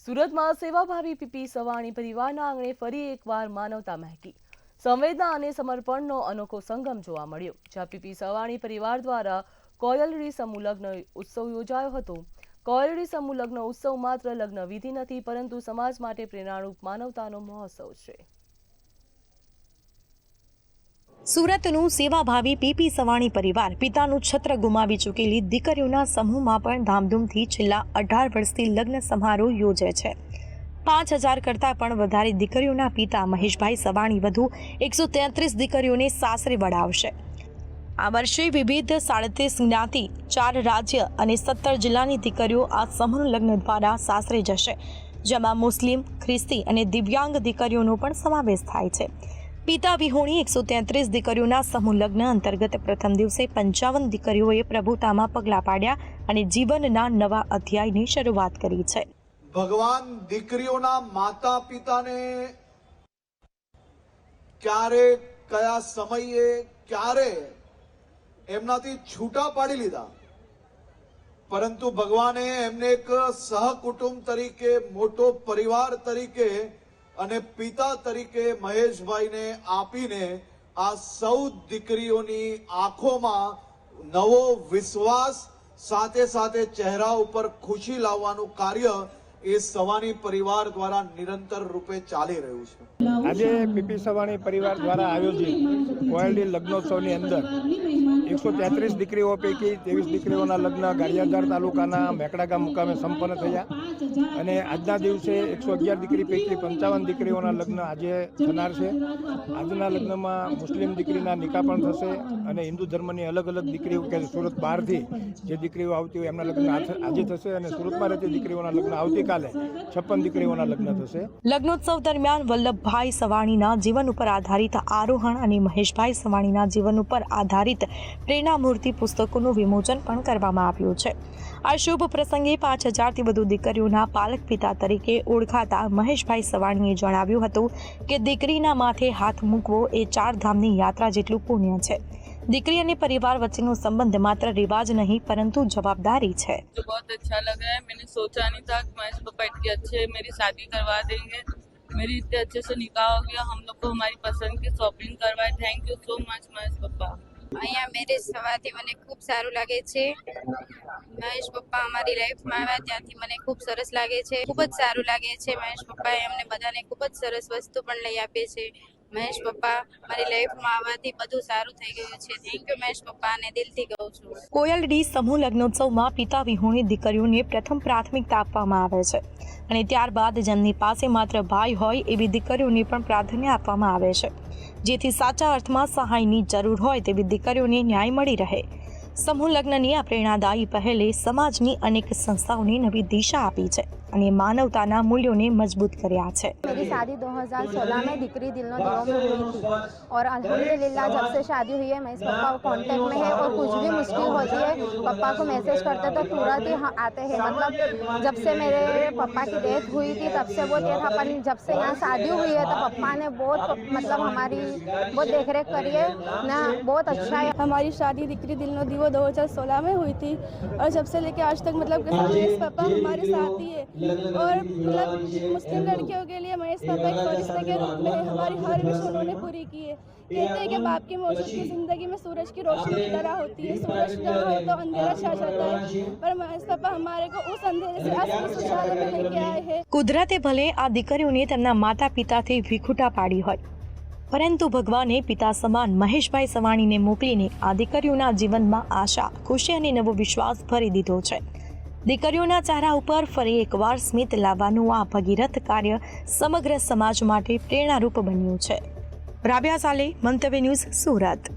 સુરતમાં સેવાભાવી પીપી સવાણી પરિવારના આંગણે ફરી એકવાર માનવતા મહેકી સંવેદના અને સમર્પણનો અનોખો સંગમ જોવા મળ્યો, જ્યાં પીપી સવાણી પરિવાર દ્વારા કોયલડી સમૂહ લગ્ન ઉત્સવ યોજાયો હતો। કોયલડી સમૂહ લગ્ન ઉત્સવ માત્ર લગ્ન વિધિ નથી, પરંતુ સમાજ માટે પ્રેરણારૂપ માનવતાનો મહોત્સવ છે। સુરતનું સેવાભાવી પીપી સવાણી પરિવાર પિતાનું છત્ર ગુમાવી ચૂકેલી દીકરીઓના સમૂહમાં પણ ધામધૂમથી છેલ્લા 18 વર્ષથી લગ્ન સમારોહ યોજે છે। 5000 કરતાં પણ વધારે દીકરીઓના પિતા મહેશભાઈ સવાણી વધુ 133 દીકરીઓને સાસરે વળાવશે। આ વર્ષે વિવિધ 37 જ્ઞાતિ, 4 રાજ્ય અને 17 જિલ્લાની દીકરીઓ આ સમૂહ લગ્ન દ્વારા સાસરે જશે, જેમાં મુસ્લિમ, ખ્રિસ્તી અને દિવ્યાંગ દીકરીઓનો પણ સમાવેશ થાય છે। પિતા વિહોણી 133 દીકરીઓના સમૂહ લગ્ન અંતર્ગત પ્રથમ દિવસે 55 દીકરીઓએ પ્રભુતામાં પગલાં પાડ્યા અને જીવનના નવા અધ્યાયની શરૂઆત કરી છે। ભગવાન દીકરીઓના માતા પિતાને ક્યારે, કયા સમયે, ક્યારે એમનાથી છૂટા પાડી લીધા, પરંતુ ભગવાને એમને એક સહકુટુંબ તરીકે, મોટો પરિવાર તરીકે અને પિતા તરીકે મહેશભાઈને આપીને આ સૌ દીકરીઓની આંખોમાં નવો વિશ્વાસ, સાથે સાથે ચહેરા ઉપર ખુશી લાવવાનું કાર્ય એ સવાણી પરિવાર દ્વારા નિરંતર રૂપે ચાલી રહ્યું છે। આજે પીપી સવાણી પરિવાર દ્વારા આયોજિત કોયલડી લગ્નોત્સવની અંદર 133 દીકરીઓ પૈકી 23 દીકરીઓના લગ્ન ગારિયાધાર તાલુકાના મેકડા ગામ મુકામે સંપન્ન થયા અને આજના દિવસે 111 દીકરી પૈકી 55 દીકરીઓના લગ્ન આજે થનાર છે। આજના લગ્નમાં મુસ્લિમ દીકરીના નિકાહ પણ થશે અને હિન્દુ ધર્મની અલગ અલગ દીકરીઓ કે સુરત બહારથી જે દીકરીઓ આવતી હોય એમના લગ્ન આજે થશે અને સુરતમાં રહેતી દીકરીઓના લગ્ન આવતીકાલે 56 દીકરીઓના લગ્ન થશે। લગ્નોત્સવ દરમિયાન વલ્લભભાઈ સવાણીના જીવન ઉપર આધારિત આરોહણ અને મહેશભાઈ સવાણીના જીવન ઉપર આધારિત પ્રેરણામૂર્તિ પુસ્તકોનું વિમોચન પણ કરવામાં આવ્યું છે। આ શુભ પ્રસંગે 5000થી વધુ દીકરીઓના પાલક પિતા તરીકે ઓળખાતા મહેશભાઈ સવાણીએ જણાવ્યું હતું કે દીકરીના માથે હાથ મૂકવો એ 4 ધામની યાત્રા જેટલું પુણ્ય છે। દીકરી અને પરિવાર વચ્ચેનો સંબંધ માત્ર રિવાજ नहीं परंतु जवाबदारी है। तो बहुत अच्छा लगा है। मैंने सोचा नहीं था कि महेश पापा इतने अच्छे मेरी शादी करवा देंगे, मेरी इतने अच्छे से निकाह हो गया, हम लोग को हमारी पसंद की शॉपिंग करवाए। Thank you so much Mahesh पापा। અહીંયા મેરેજ થવાથી મને ખૂબ સારું લાગે છે। મહેશ પપ્પા અમારી લાઈફમાં આવ્યા ત્યાંથી મને ખૂબ સરસ લાગે છે, ખૂબ જ સારું લાગે છે। મહેશ પપ્પાએ અમને બધાને ખૂબ જ સરસ વસ્તુ પણ લઈ આપી છે। મહેશ પપ્પા મારી લાઈફમાં આવવાથી બધું સારું થઈ ગયું છે। થેન્ક યુ મહેશ પપ્પાને દિલથી કહું છું। કોયલડી સમૂહ લગ્નોત્સવમાં પિતા વિહોણી દીકરીઓને પ્રથમ પ્રાથમિકતા આપવામાં આવે છે અને ત્યારબાદ જેમની પાસે માત્ર ભાઈ હોય એવી દીકરીઓને પણ પ્રાધાન્ય આપવામાં આવે છે, જેથી સાચા અર્થમાં સહાયની જરૂર હોય તેવી દીકરીઓને ન્યાય મળી રહે। સમૂહ લગ્નની આ પ્રેરણાદાયી પહેલે સમાજની અનેક સંસ્થાઓને નવી દિશા આપી છે અને માનવતાના મૂલ્યોને મજબૂત કર્યા છે। मेरी शादी 2016 में दिकरी दिलों दिलों में हुई थी और अल्हम्दुलिल्लाह जब से शादी हुई है मैं इस पप्पा कांटेक्ट में है और कुछ भी मुश्किल होती है पप्पा को मैसेज करते तो तुरंत ही आते हैं। मतलब जब से मेरे पप्पा की डेथ हुई थी तब से वो थे, अपन जब से यहाँ शादी हुई है तो पप्पा ने बहुत मतलब हमारी बहुत देख रेख करी है ना, बहुत अच्छा है। हमारी शादी दिकरी दिलों दिवो 2016 में हुई थी और जब से लेके आज तक मतलब पापा हमारे साथ ही है और मतलब मुस्लिम लड़कियों के लिए महेश पापा एक फरिश्ते के रूप में है। हमारी हर विश उन्होंने पूरी की है। कहते हैं कि बाप की मौजूदगी जिंदगी में सूरज की रोशनी की तरह होती है। सूरज जहाँ हो तो अंधेरा छा जाता है, पर महेश पापा हमारे को उस अंधेरे से असली उजाले में लेके आए हैं। કુદરતે ભલે આ દીકરીઓને તેમના માતા પિતાથી વિખૂટા પાડી હોય, પરંતુ ભગવાને પિતા સમાન મહેશભાઈ સવાણીને મોકલીને આ દીકરીઓના જીવનમાં આશા, ખુશી અને નવો વિશ્વાસ ભરી દીધો છે। દીકરીઓના ચહેરા ઉપર ફરી એકવાર સ્મિત લાવવાનું આ ભગીરથ કાર્ય સમગ્ર સમાજ માટે પ્રેરણારૂપ બન્યું છે। રાબિયા સાલે, મંતવ્ય ન્યૂઝ, સુરત।